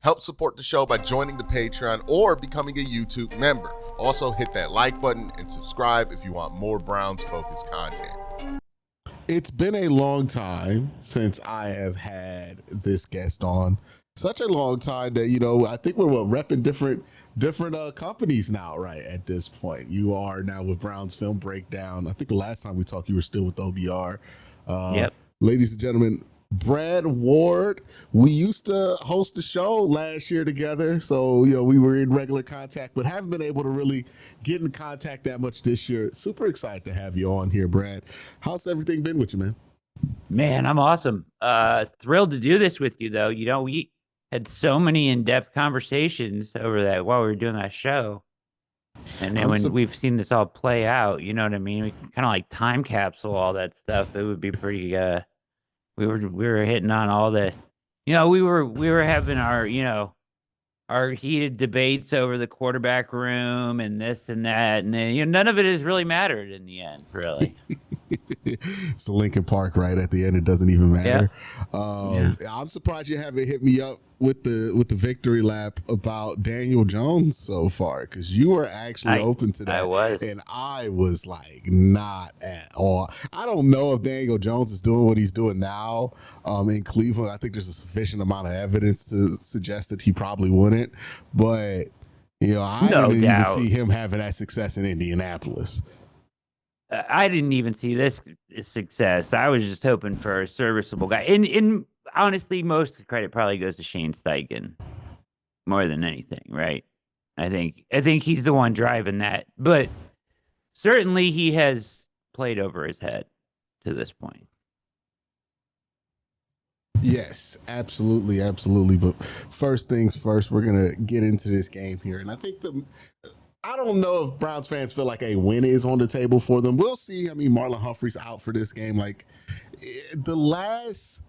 Help support the show by joining the Patreon or becoming a YouTube member. Also, hit that like button and subscribe if you want more Browns-focused content. It's been a long time since I have had this guest on. Such a long time that, I think we're repping different companies now, right? At this point, you are now with Browns Film Breakdown. I think the last time we talked, you were still with OBR. Yep. Ladies and gentlemen, Brad Ward. We used to host the show last year together, so we were in regular contact, but haven't been able to really get in contact that much this year. Super excited to have you on here, Brad. How's everything been with you, man? Man, I'm awesome. Thrilled to do this with you, though. We had so many in-depth conversations over that while we were doing that show, and then when we've seen this all play out, you know what I mean? We kind of like time capsule all that stuff. It would be pretty. We were hitting on all the, we were having our heated debates over the quarterback room and this and that, and none of it has really mattered in the end, really. It's the Lincoln Park, right? At the end, it doesn't even matter. Yeah. I'm surprised you haven't hit me up with the victory lap about Daniel Jones so far, because you were actually open to that. I was, and I was like, not at all. I don't know if Daniel Jones is doing what he's doing now in Cleveland. I think there's a sufficient amount of evidence to suggest that he probably wouldn't. But I didn't even see him having that success in Indianapolis. I didn't even see this success. I was just hoping for a serviceable guy. And honestly, most of the credit probably goes to Shane Steichen more than anything, right? I think he's the one driving that. But certainly he has played over his head to this point. Yes, absolutely. But first things first, we're going to get into this game here. And I think I don't know if Browns fans feel like a win is on the table for them. We'll see. I mean, Marlon Humphrey's out for this game. Like, the last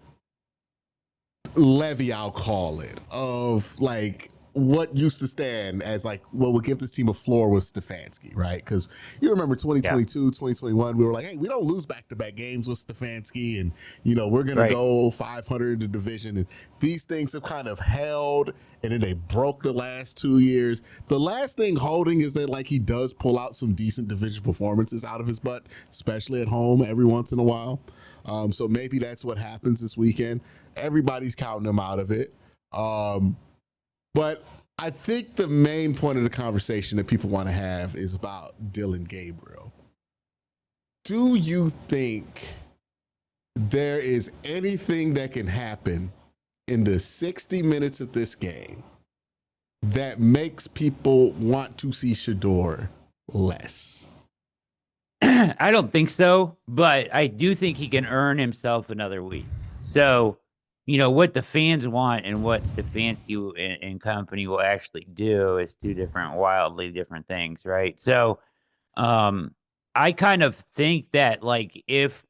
levy, I'll call it, of like what used to stand as like what would give this team a floor was Stefanski, right? Because you remember 2022, 2021, we were like, hey, we don't lose back-to-back games with Stefanski, and we're gonna go 500 in the division. And these things have kind of held, and then they broke the last 2 years. The last thing holding is that like he does pull out some decent division performances out of his butt, especially at home every once in a while. So maybe that's what happens this weekend. Everybody's counting him out of it. But I think the main point of the conversation that people want to have is about Dillion Gabriel. Do you think there is anything that can happen in the 60 minutes of this game that makes people want to see Shadore less? I don't think so, but I do think he can earn himself another week. So, what the fans want and what Stefanski and company will actually do is two wildly different things, right? So, I kind of think that like if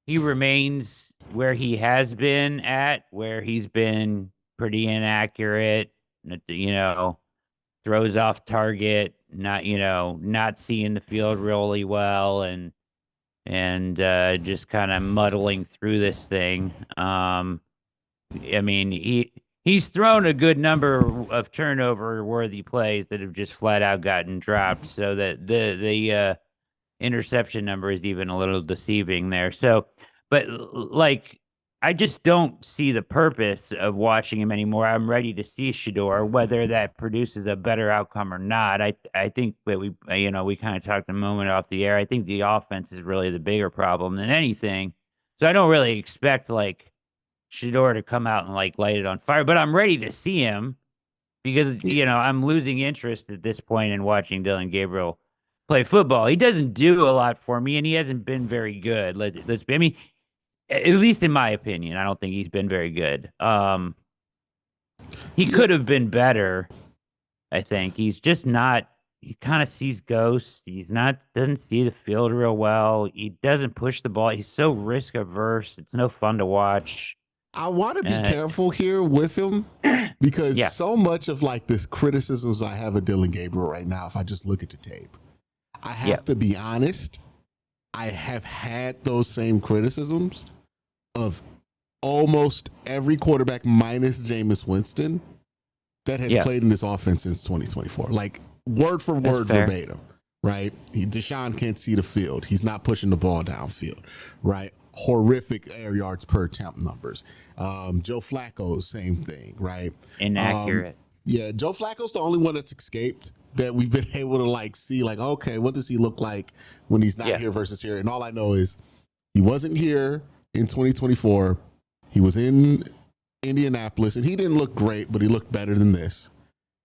he remains where he has been where he's been pretty inaccurate, throws off target, not seeing the field really well, and just kind of muddling through this thing. I mean, he's thrown a good number of turnover-worthy plays that have just flat out gotten dropped, so that the interception number is even a little deceiving there. So, but like, I just don't see the purpose of watching him anymore. I'm ready to see Shadore, whether that produces a better outcome or not. I think that we kind of talked a moment off the air. I think the offense is really the bigger problem than anything. So I don't really expect like Shadore to come out and like light it on fire, but I'm ready to see him because, I'm losing interest at this point in watching Dillion Gabriel play football. He doesn't do a lot for me, and he hasn't been very good. At least in my opinion, I don't think he's been very good. He could have been better. I think he's just not. He kind of sees ghosts. Doesn't see the field real well. He doesn't push the ball. He's so risk averse. It's no fun to watch. I want to be careful here with him because so much of like this criticisms I have of Dillion Gabriel right now, if I just look at the tape, I have to be honest. I have had those same criticisms of almost every quarterback minus Jameis Winston that has Yeah, played in this offense since 2024. Like word for that's word, fair. verbatim, right? Deshaun can't see the field. He's not pushing the ball downfield, right? Horrific air yards per attempt numbers. Joe Flacco, same thing, right? Um, Inaccurate. yeah, Joe Flacco's the only one that's escaped that we've been able to like see, like, okay, what does he look like when he's not Yeah. here versus here? And all I know is he wasn't here in 2024. He was in Indianapolis, and he didn't look great, but he looked better than this.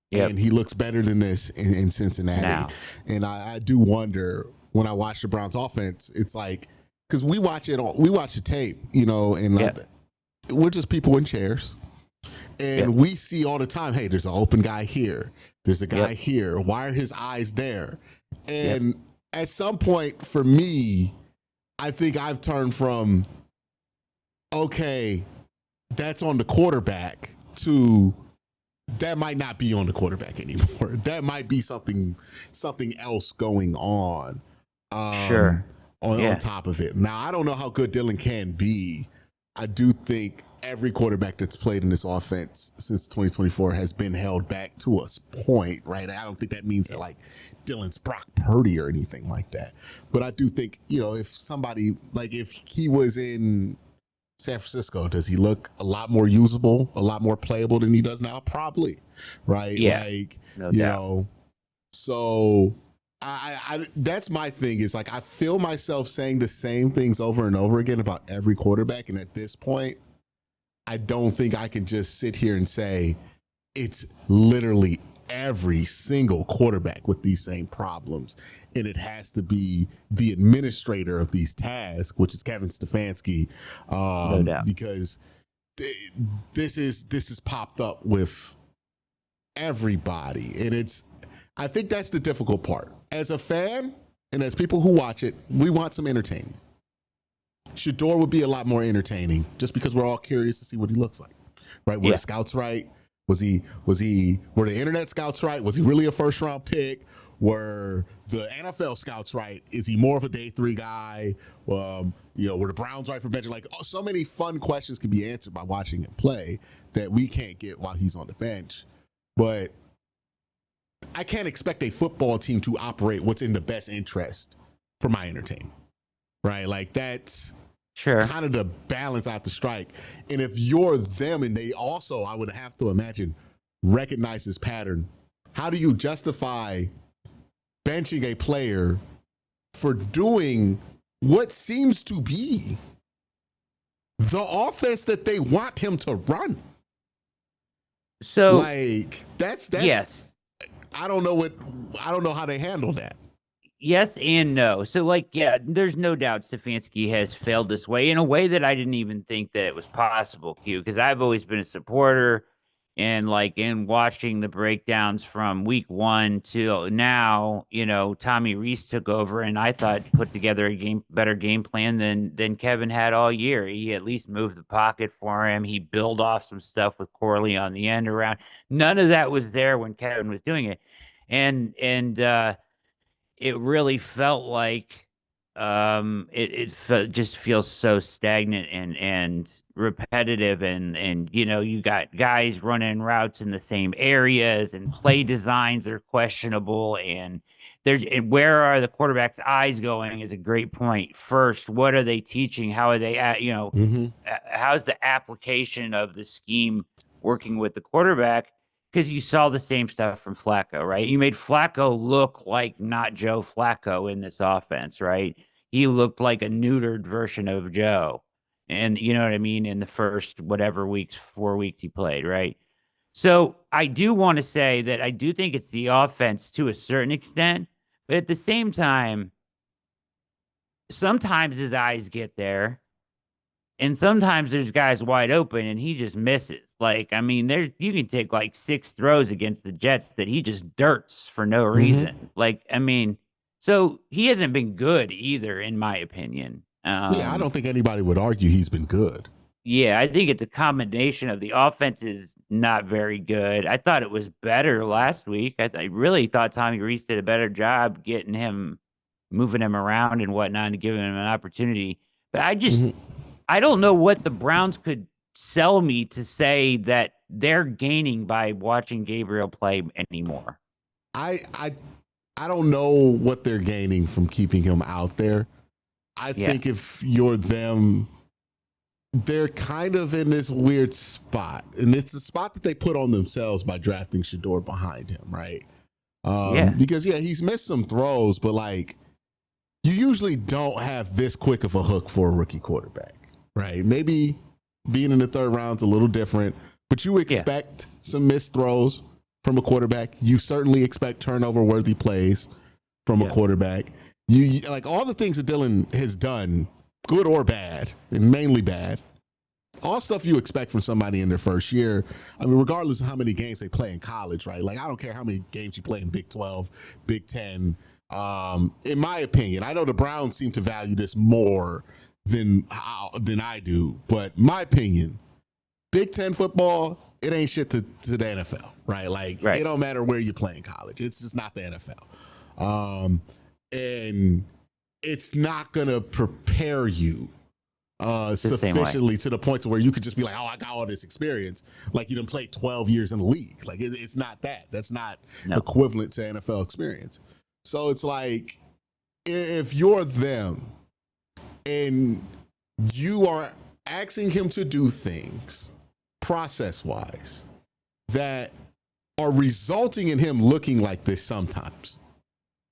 Yep. And he looks better than this in Cincinnati. Now. And I do wonder when I watch the Browns offense, it's like, because we watch the tape, and Yep. we're just people in chairs. And Yep. we see all the time, hey, there's an open guy here. There's a guy Yep. here. Why are his eyes there? Yep. And at some point for me, I think I've turned from, okay, that's on the quarterback to that might not be on the quarterback anymore. That might be something else going on. Sure. On Yeah. top of it. Now, I don't know how good Dillion can be. I do think every quarterback that's played in this offense since 2024 has been held back to a point, right? I don't think that means that like Dillon's Brock Purdy or anything like that. But I do think, if somebody, like if he was in San Francisco, does he look a lot more usable, a lot more playable than he does now? Probably, right? Yeah. Like, No doubt. So I that's my thing is like I feel myself saying the same things over and over again about every quarterback, and at this point, I don't think I can just sit here and say it's literally every single quarterback with these same problems, and it has to be the administrator of these tasks, which is Kevin Stefanski, No doubt. because this is popped up with everybody, and I think that's the difficult part. As a fan and as people who watch it, we want some entertainment. Shadore would be a lot more entertaining just because we're all curious to see what he looks like. Right? Were the scouts right? Were the internet scouts right? Was he really a first round pick? Were the NFL scouts right? Is he more of a day 3 guy? Were the Browns right for benching? Like, so many fun questions can be answered by watching him play that we can't get while he's on the bench. But I can't expect a football team to operate what's in the best interest for my entertainment, right? Like that's Sure. kind of the balance I have to strike. And if you're them and they also, I would have to imagine, recognize this pattern, how do you justify benching a player for doing what seems to be the offense that they want him to run? So like that's yes. I don't know how they handle that. Yes and no. So, like, yeah, there's no doubt Stefanski has failed this way in a way that I didn't even think that it was possible, Q, because I've always been a supporter and, like, in watching the breakdowns from week 1 till now, Tommy Reese took over and I thought put together a better game plan than Kevin had all year. He at least moved the pocket for him. He built off some stuff with Corley on the end around. None of that was there when Kevin was doing it. And it really felt like just feels so stagnant and repetitive and you got guys running routes in the same areas and play designs are questionable and where are the quarterback's eyes going is a great point. First, what are they teaching? How are they how's the application of the scheme working with the quarterback? Because you saw the same stuff from Flacco, right? You made Flacco look like not Joe Flacco in this offense, right? He looked like a neutered version of Joe. And you know what I mean? In the first 4 weeks he played, right? So I do want to say that I do think it's the offense to a certain extent, but at the same time, sometimes his eyes get there. And sometimes there's guys wide open and he just misses. Like, I mean, you can take like 6 throws against the Jets that he just dirts for no reason. Like, I mean, so he hasn't been good either, in my opinion. Yeah, I don't think anybody would argue he's been good. Yeah, I think it's a combination of the offense is not very good. I thought it was better last week. I really thought Tommy Reese did a better job moving him around and whatnot and giving him an opportunity. But I don't know what the Browns could sell me to say that they're gaining by watching Gabriel play anymore. I I I don't know what they're gaining from keeping him out there. I Yeah. think if you're them, they're kind of in this weird spot, and it's the spot that they put on themselves by drafting Shadore behind him, right? Yeah. Because he's missed some throws, but like you usually don't have this quick of a hook for a rookie quarterback, right? Maybe being in the third round's a little different, but you Yeah. expect some missed throws from a quarterback. You certainly expect turnover worthy plays from a Yeah. quarterback. You like all the things that Dillion has done, good or bad, and mainly bad. All stuff you expect from somebody in their first year. I mean, regardless of how many games they play in college, right? Like, I don't care how many games you play in Big 12, Big 10. In my opinion, I know the Browns seem to value this more than I do, but my opinion, Big 10 football, it ain't shit to the NFL, right? Like, Right. it don't matter where you play in college. It's just not the NFL. And it's not going to prepare you sufficiently to the point to where you could just be like, oh, I got all this experience. Like you done played 12 years in the league. Like it's not that. That's not equivalent to NFL experience. So it's like, if you're them and you are asking him to do things process wise that are resulting in him looking like this sometimes.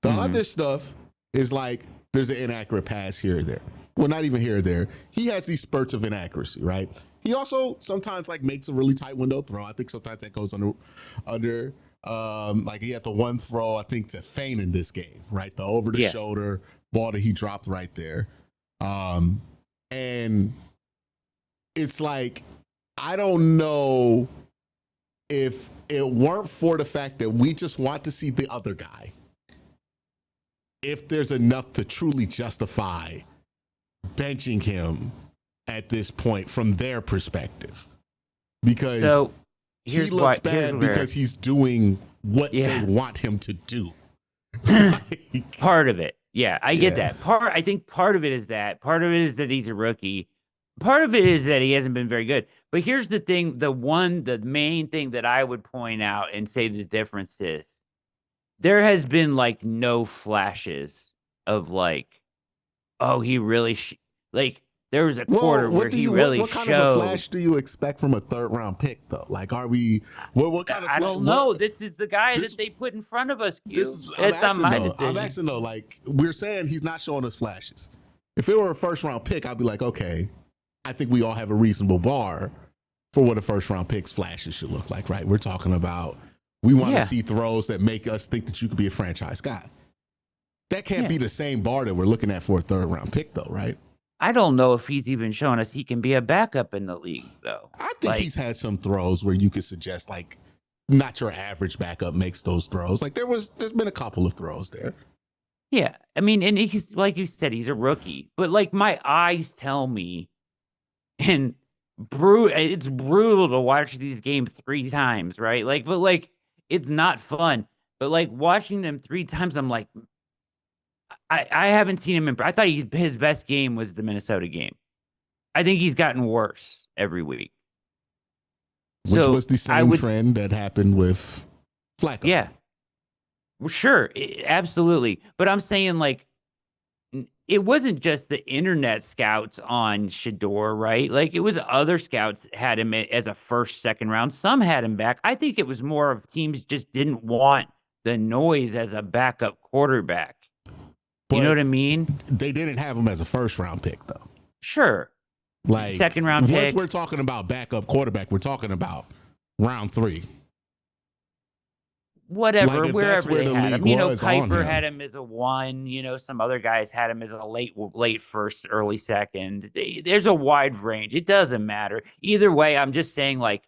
The other stuff is like there's an inaccurate pass here or there. Well, not even here or there. He has these spurts of inaccuracy, right? He also sometimes like makes a really tight window throw. I think sometimes that goes under like he had the one throw, I think, to Fein in this game, right? The over the shoulder ball that he dropped right there. And it's like, I don't know if it weren't for the fact that we just want to see the other guy, if there's enough to truly justify benching him at this point from their perspective. Because he looks bad because he's doing what they want him to do. Like, part of it. Yeah, I get that. I think part of it is that. Part of it is that he's a rookie. Part of it is that he hasn't been very good. But here's the thing, the main thing that I would point out and say the difference is there has been like no flashes of like, oh, he really like there was a quarter where he really what kind of a flash do you expect from a third round pick though? Like, are we what kind of I don't know. This is the guy that they put in front of us. It's not my decision. I'm asking though, like we're saying he's not showing us flashes. If it were a first round pick, I'd be like, okay, I think we all have a reasonable bar for what a first round pick's flashes should look like, right? We're talking about we want to see throws that make us think that you could be a franchise guy. That can't be the same bar that we're looking at for a third round pick though, right? I don't know if he's even showing us he can be a backup in the league, though. I think he's had some throws where you could suggest, like, not your average backup makes those throws. Like, there's been a couple of throws there. Yeah. I mean, and he's, like you said, he's a rookie. But, like, my eyes tell me, and it's brutal to watch these games 3 times, right? Like, but, like, it's not fun. But, like, watching them 3 times, I'm like, I haven't seen him I thought his best game was the Minnesota game. I think he's gotten worse every week. Which was the same trend that happened with Flacco. Yeah. Well, sure. Absolutely. But I'm saying, like, it wasn't just the internet scouts on Shadore, right? Like, it was other scouts had him as a first, second round. Some had him back. I think it was more of teams just didn't want the noise as a backup quarterback. But you know what I mean? They didn't have him as a first round pick, though. Sure. Like, second round pick. Once we're talking about backup quarterback, we're talking about round 3. Whatever, like wherever they had him. You know, Kuiper had him as a 1. You know, some other guys had him as a late first, early second. There's a wide range. It doesn't matter. Either way, I'm just saying, like,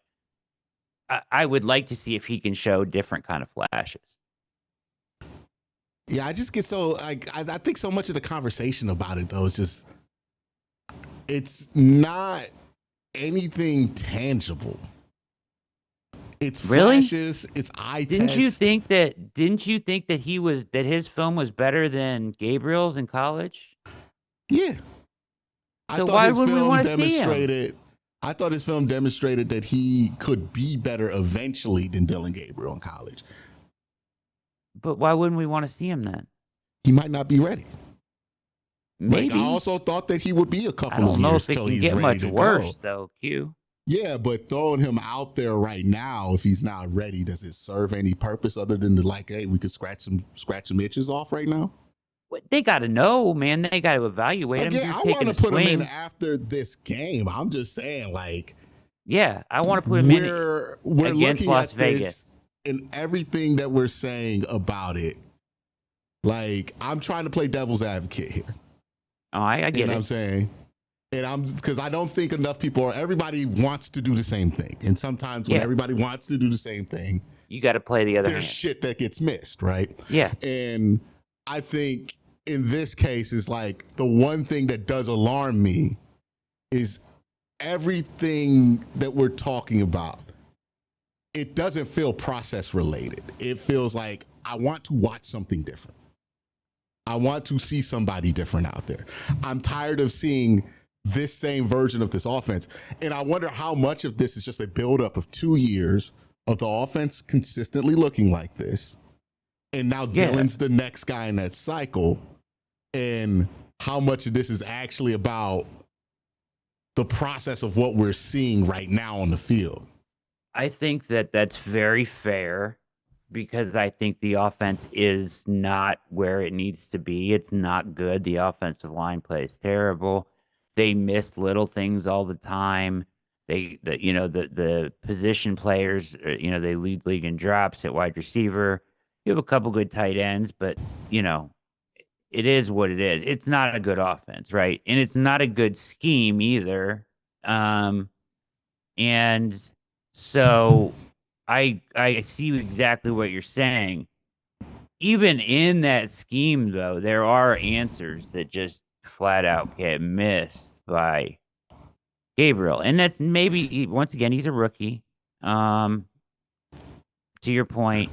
I would like to see if he can show different kind of flashes. Yeah, I just get so like I think so much of the conversation about it though is just it's not anything tangible. It's flashes, it's eye Didn't test. you think that that his film was better than Gabriel's in college? Yeah. So why would we want to see him? I thought his film demonstrated that he could be better eventually than Dillion Gabriel in college. But why wouldn't we want to see him then? He might not be ready. Maybe. Like, I also thought that he would be a couple I don't of know years if it till can he's get ready much to worse, go. though, Q. Yeah, but throwing him out there right now, if he's not ready, does it serve any purpose other than to like, hey, we could scratch some itches off right now? They got to know, man. They got to evaluate him. Again, You're I want taking to a put him in swing. after this game. I'm just saying, like, Yeah, I want to put him in we're against looking Las at Vegas. this and everything that we're saying about it. Like, I'm trying to play devil's advocate here. Oh, I get You know it. what I'm saying? And because I don't think enough people, or everybody wants to do the same thing. And sometimes when everybody wants to do the same thing, you got to play the other there's hand. shit that gets missed, right? Yeah. And I think in this case is like the one thing that does alarm me is everything that we're talking about. It doesn't feel process related. It feels like I want to watch something different. I want to see somebody different out there. I'm tired of seeing this same version of this offense. And I wonder how much of this is just a buildup of 2 years of the offense consistently looking like this. And now Dillon's the next guy in that cycle. And how much of this is actually about the process of what we're seeing right now on the field. I think that that's very fair because I think the offense is not where it needs to be. It's not good. The offensive line plays terrible. They miss little things all the time. The position players, they lead league in drops at wide receiver. You have a couple good tight ends, but it is what it is. It's not a good offense, right? And it's not a good scheme either. And so I see exactly what you're saying. Even in that scheme, though, there are answers that just flat out get missed by Gabriel. And that's maybe, once again, he's a rookie. To your point.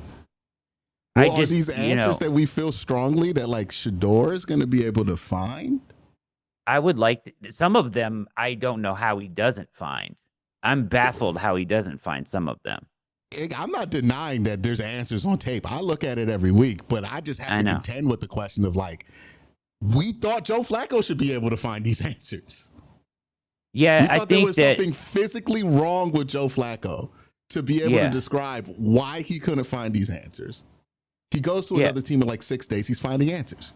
Well, are these answers that we feel strongly that like Shadore is going to be able to find? I would like some of them. I don't know how he doesn't find. I'm baffled how he doesn't find some of them. I'm not denying that there's answers on tape. I look at it every week, but I just have to contend with the question of like, we thought Joe Flacco should be able to find these answers. Yeah, we thought there was something physically wrong with Joe Flacco to be able to describe why he couldn't find these answers. He goes to another team in like 6 days. He's finding answers.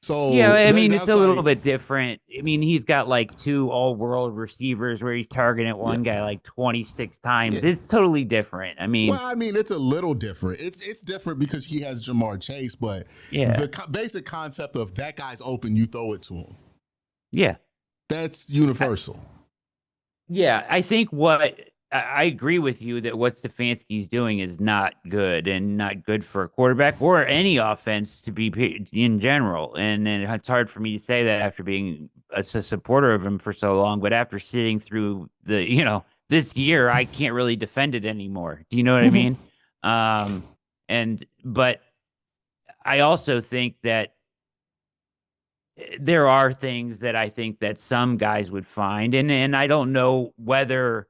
So yeah, I mean, it's a little bit different. I mean, he's got like 2 all-world receivers where he's targeting one guy like 26 times. Yeah. It's totally different. I mean, it's a little different. It's different because he has Jamar Chase, but the basic concept of that guy's open, you throw it to him. Yeah, that's universal. I think I agree with you that what Stefanski's doing is not good and not good for a quarterback or any offense to be in general. And it's hard for me to say that after being a supporter of him for so long, but after sitting through this year, I can't really defend it anymore. Do you know what I mean? But I also think that there are things that I think that some guys would find, and I don't know whether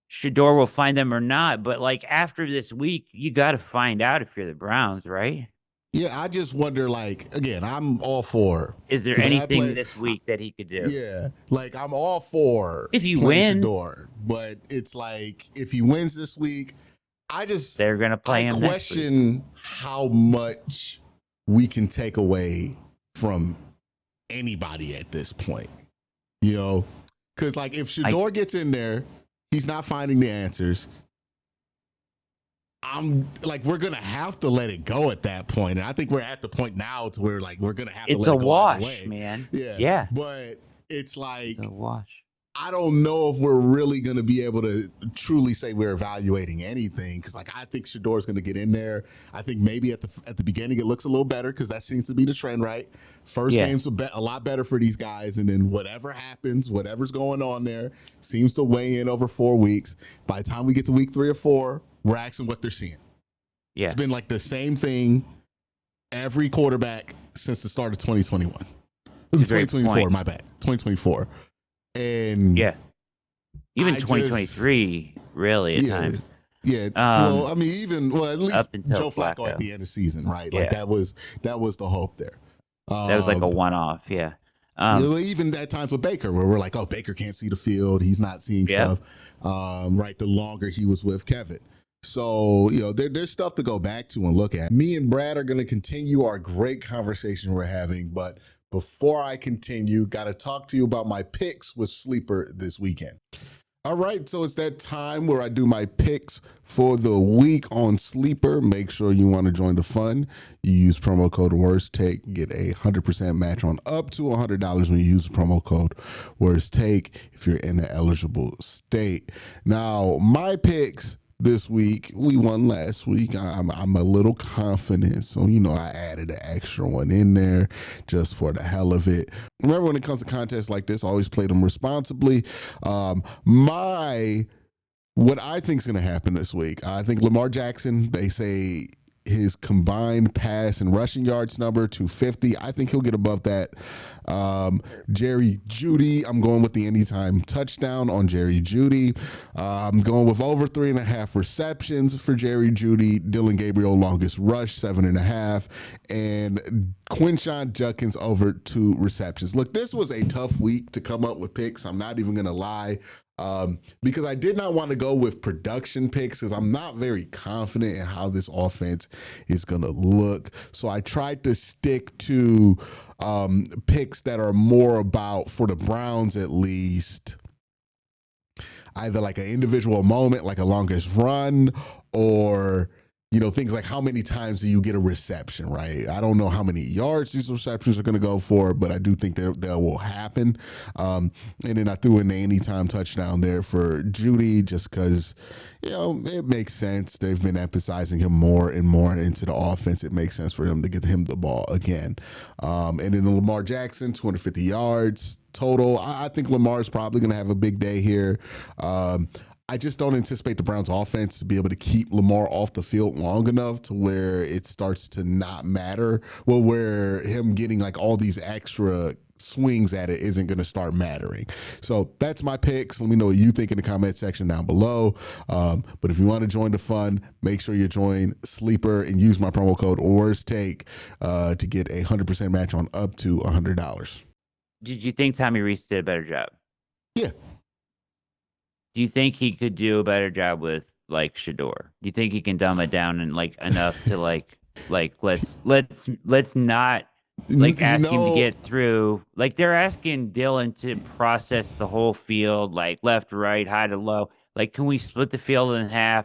Shadore will find them or not, but like after this week, you got to find out if you're the Browns, right? Yeah, I just wonder, like, again, I'm all for. Is there anything this week that he could do? Yeah, like I'm all for if he wins, Shadore, but it's like if he wins this week, they're gonna play him. I question how much we can take away from anybody at this point, because like if Shadore gets in there. He's not finding the answers. I'm like, we're going to have to let it go at that point. And I think we're at the point now to where like, we're going to have to let it go. It's a wash, man. Yeah. But it's like, it's a wash. I don't know if we're really going to be able to truly say we're evaluating anything. Cause like, I think Shadore's going to get in there. I think maybe at the beginning, it looks a little better. Cause that seems to be the trend, right? First game's a lot better for these guys. And then whatever happens, whatever's going on there seems to weigh in over 4 weeks. By the time we get to week 3 or 4, we're asking what they're seeing. Yeah. It's been like the same thing every quarterback since the start of 2021. 2024, my bad. 2024. And Even I just 2023, really, at yeah. times. Yeah, well, Um, I mean, at least up until Joe Flacco at Flacco. the end of the season, right? Like Yeah. that was the hope there. That was like a Um, one-off, yeah. Even at times with Baker, where we're like, oh, Baker can't see the field, he's not seeing Yeah. stuff. Right, the longer he was with Kevin. So, there's stuff to go back to and look at. Me and Brad are going to continue our great conversation we're having, but before I continue, got to talk to you about my picks with Sleeper this weekend. All right, so it's that time where I do my picks for the week on Sleeper. Make sure you want to join the fun. You use promo code Worst Take, get a 100% match on up to $100 when you use the promo code Worst Take if you're in an eligible state. Now, my picks this week, we won last week. I'm a little confident, so I added an extra one in there just for the hell of it. Remember, when it comes to contests like this, always play them responsibly. What I think is going to happen this week, I think Lamar Jackson, they say his combined pass and rushing yards number 250. I think he'll get above that. Jerry Jeudy, I'm going with the anytime touchdown on Jerry Jeudy. I'm going with over 3.5 receptions for Jerry Jeudy. Dylan Gabriel, longest rush, 7.5. And Quincy Judkins over 2 receptions. Look, this was a tough week to come up with picks. I'm not even going to lie. Because I did not want to go with production picks because I'm not very confident in how this offense is going to look. So I tried to stick to picks that are more about, for the Browns at least, either like an individual moment, like a longest run, or things like how many times do you get a reception, right? I don't know how many yards these receptions are going to go for, but I do think that will happen. And then I threw in the anytime touchdown there for Jeudy just because, it makes sense. They've been emphasizing him more and more into the offense. It makes sense for them to get him the ball again. And then Lamar Jackson, 250 yards total. I think Lamar's probably going to have a big day here. I just don't anticipate the Browns offense to be able to keep Lamar off the field long enough to where it starts to not matter. Well, where him getting like all these extra swings at it isn't going to start mattering. So that's my picks. Let me know what you think in the comment section down below. But if you want to join the fun, make sure you join Sleeper and use my promo code Worst Take to get a 100% match on up to $100. Did you think Tommy Reese did a better job? Yeah. Do you think he could do a better job with like Shadore? Do you think he can dumb it down and like enough to like let's not like ask him to get through? Like they're asking Dillion to process the whole field, like left, right, high to low. Like, can we split the field in half?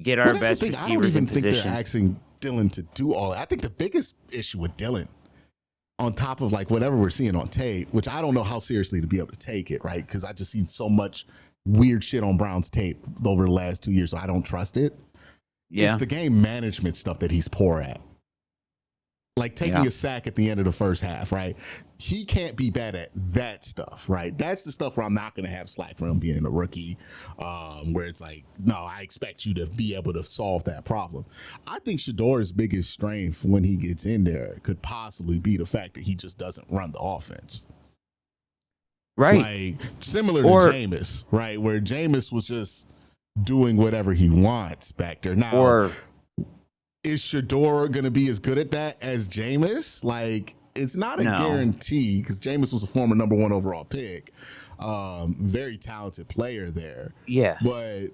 Get our best receivers I don't even in think position. they're asking Dillion to do all that. I think the biggest issue with Dillion, on top of like whatever we're seeing on tape, which I don't know how seriously to be able to take it, right? Because I just seen so much weird shit on Brown's tape over the last 2 years, so I don't trust it. Yeah. It's the game management stuff that he's poor at. Like taking a sack at the end of the first half, right? He can't be bad at that stuff, right? That's the stuff where I'm not going to have slack for him being a rookie, where it's like, no, I expect you to be able to solve that problem. I think Shadore's biggest strength when he gets in there could possibly be the fact that he just doesn't run the offense. Right. Like similar to Jameis, right? Where Jameis was just doing whatever he wants back there. Now, is Shadore going to be as good at that as Jameis? Like, it's not a guarantee because Jameis was a former number 1 overall pick. Very talented player there. Yeah. But,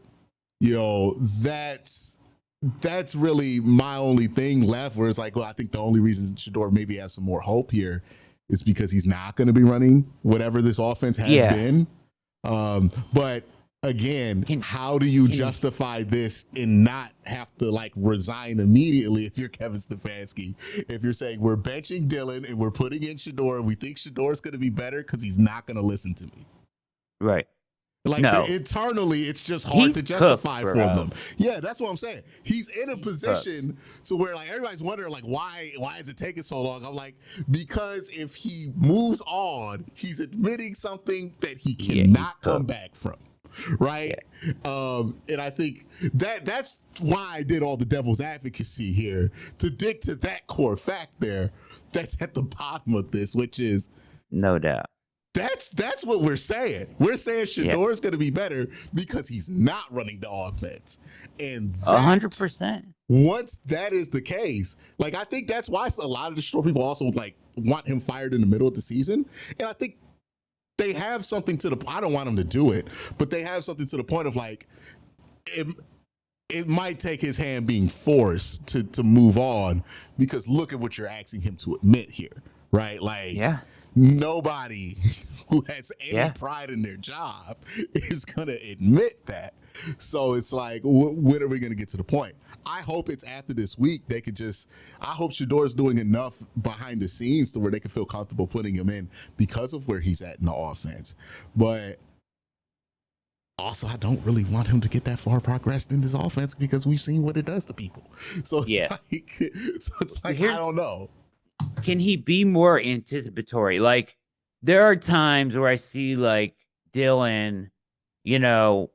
that's really my only thing left where it's like, well, I think the only reason Shadore maybe has some more hope here is because he's not going to be running whatever this offense has been. But again, how do you justify this and not have to like resign immediately if you're Kevin Stefanski? If you're saying we're benching Dillion and we're putting in Shadore and we think Shadore's going to be better because he's not going to listen to me. Right. Like internally, it's just hard to justify for them. Yeah, that's what I'm saying. He's in a position to where like everybody's wondering like why is it taking so long? I'm like, because if he moves on, he's admitting something that he cannot come back from. Right. Yeah. And I think that's why I did all the devil's advocacy here to dig to that core fact there that's at the bottom of this, which is no doubt That's what we're saying. We're saying Yeah, Shadore's going to be better because he's not running the offense, and a hundred that percent. once that is the case, like I think that's why a lot of the Shadore people also like want him fired in the middle of the season, and I think they have something to the. I don't want him to do it, but they have something to the point of like it. It might take his hand being forced to move on because look at what you're asking him to admit here, right? Like Yeah, nobody who has any yeah. pride in their job is gonna admit that. So it's like, when are we gonna get to the point? I hope it's after this week. They could just. I hope Shadore's doing enough behind the scenes to where they can feel comfortable putting him in because of where he's at in the offense. But also, I don't really want him to get that far progressed in his offense because we've seen what it does to people. So it's Yeah. like I don't know. Can he be more anticipatory? Like, there are times where I see like Dillion, you know,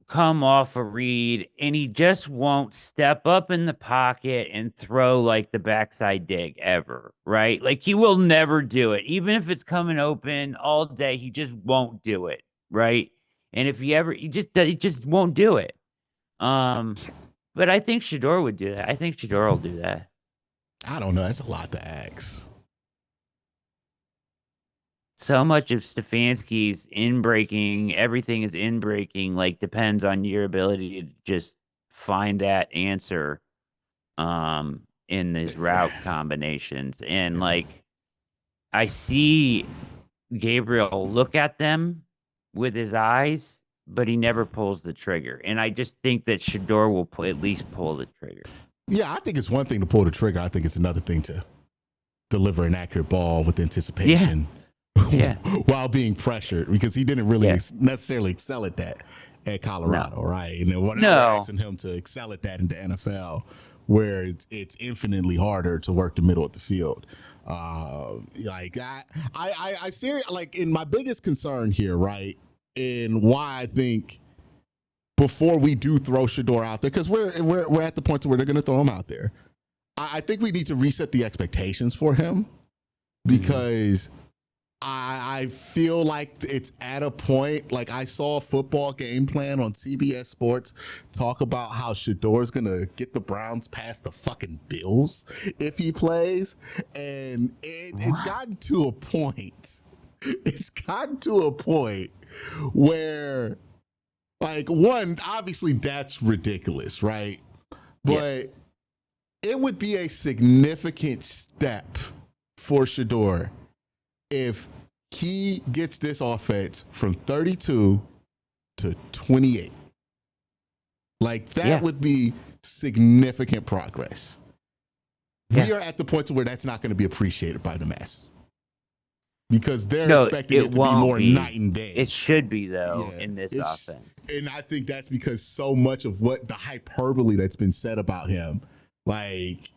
come off a read and he just won't step up in the pocket and throw like the backside dig ever, right? Like he will never do it. Even if it's coming open all day, he just won't do it, right? And if he just won't do it. Um, but I think Shadore would do that. I think Shadore will do that. I don't know. That's a lot to ask. So much of Stefanski's in breaking, everything is in breaking, like depends on your ability to just find that answer in these route combinations. And like I see Gabriel look at them with his eyes, but he never pulls the trigger. And I just think that Shadore will at least pull the trigger. Yeah, I think it's one thing to pull the trigger. I think it's another thing to deliver an accurate ball with anticipation Yeah. while being pressured because he didn't really Yeah. necessarily excel at that at Colorado, right? And then we're asking him to excel at that in the NFL where it's infinitely harder to work the middle of the field. Like I seriously like in my biggest concern here, right? And why I think before we do throw Shadore out there, because we're at the point where they're going to throw him out there. I think we need to reset the expectations for him because I feel like it's at a point. Like I saw a football game plan on CBS Sports talk about how Shadore's gonna get the Browns past the fucking Bills if he plays, and it's gotten to a point. It's gotten to a point where, like, one, obviously that's ridiculous, right? But it would be a significant step for Shadore if he gets this offense from 32 to 28. Like that would be significant progress. We are at the point where that's not going to be appreciated by the masses because they're expecting it to be more night and day. It should be though in this offense. And I think that's because so much of what the hyperbole that's been said about him, like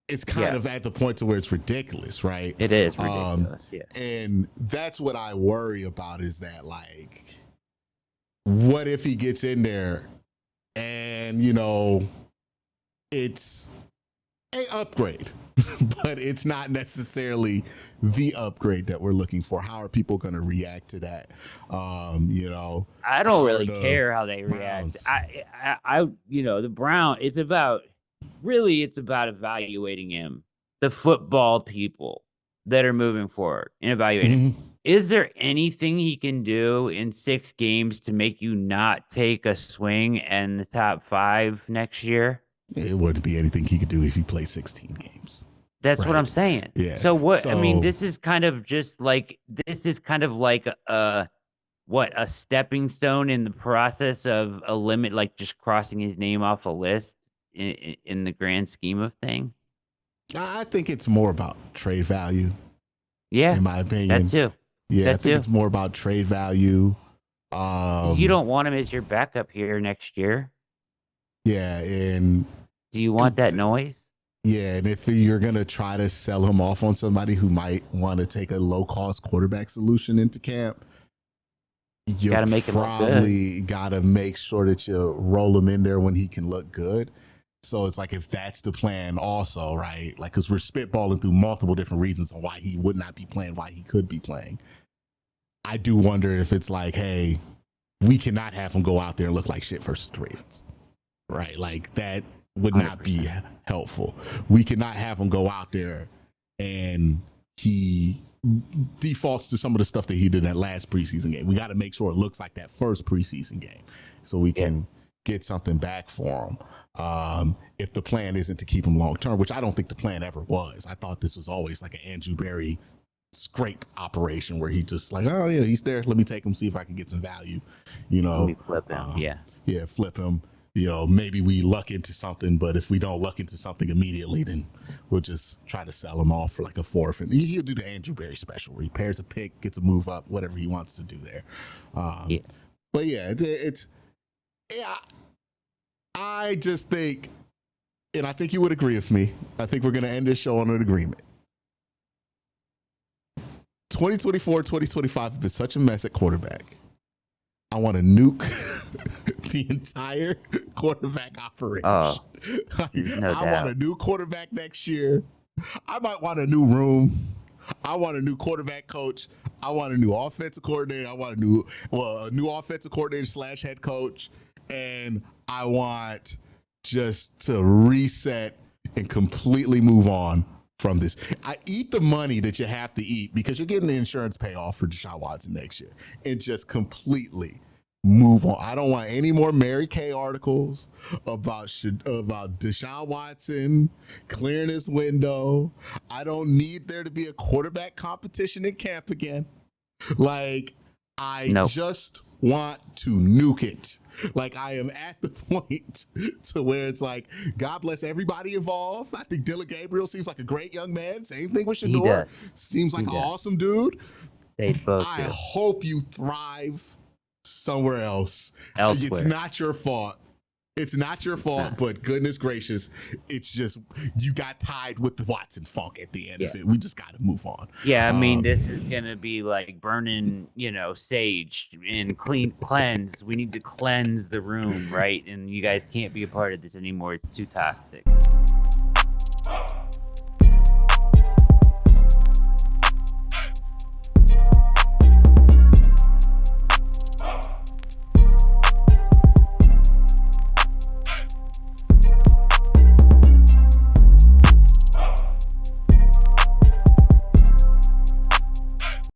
it's kind of at the point to where it's ridiculous, right? It is ridiculous. And that's what I worry about is that, like, what if he gets in there and, you know, it's an upgrade, but it's not necessarily the upgrade that we're looking for. How are people going to react to that? You know, I don't really care how they react. I, you know, the Brown, it's about evaluating him, the football people that are moving forward and evaluating him. Is there anything he can do in 6 games to make you not take a swing in the top 5 next year? It wouldn't be anything he could do if he played 16 games. That's what I'm saying. Yeah. So what? I mean, this is kind of like a stepping stone in the process of a limit, like just crossing his name off a list in the grand scheme of things. I think it's more about trade value. Yeah, in my opinion, that too. Yeah, I think it's more about trade value. You don't want him as your backup here next year. Yeah, and do you want that noise? Yeah, and if you're gonna try to sell him off on somebody who might want to take a low-cost quarterback solution into camp, you probably gotta make sure that you roll him in there when he can look good. So it's like, if that's the plan also, right? Like, because we're spitballing through multiple different reasons on why he would not be playing, why he could be playing. I do wonder if it's like, hey, we cannot have him go out there and look like shit versus the Ravens, right? Like, that would not 100%. be helpful. We cannot have him go out there and he defaults to some of the stuff that he did in that last preseason game. We got to make sure it looks like that first preseason game so we can get something back for him. If the plan isn't to keep him long term, which I don't think the plan ever was. I thought this was always like an Andrew Berry scrape operation where he just like, oh yeah, he's there. Let me take him, see if I can get some value. You know, Let me flip him. Flip him. You know, maybe we luck into something, but if we don't luck into something immediately, then we'll just try to sell him off for like a fourth. And he'll do the Andrew Berry special where he pairs a pick, gets a move up, whatever he wants to do there. But yeah, it's I just think, and I think you would agree with me, I think we're going to end this show on an agreement. 2024, 2025 have been such a mess at quarterback. I want to nuke the entire quarterback operation. Oh, no I want a new quarterback next year. I might want a new room. I want a new quarterback coach. I want a new offensive coordinator. I want a new offensive coordinator / head coach. And I want just to reset and completely move on from this. I eat the money that you have to eat because you're getting the insurance payoff for Deshaun Watson next year, and just completely move on. I don't want any more Mary Kay articles about Deshaun Watson clearing his window. I don't need there to be a quarterback competition in camp again. Like, I just want to nuke it. Like, I am at the point to where it's like, God bless everybody involved. I think Dylan Gabriel seems like a great young man. Same thing with Shadore. Seems like an awesome dude. They both I hope you thrive somewhere else. Elsewhere. It's not your fault. It's not your fault, but goodness gracious, it's just you got tied with the Watson funk at the end of it. We just got to move on. Yeah, I mean, this is going to be like burning, sage and cleanse. We need to cleanse the room, right? And you guys can't be a part of this anymore. It's too toxic.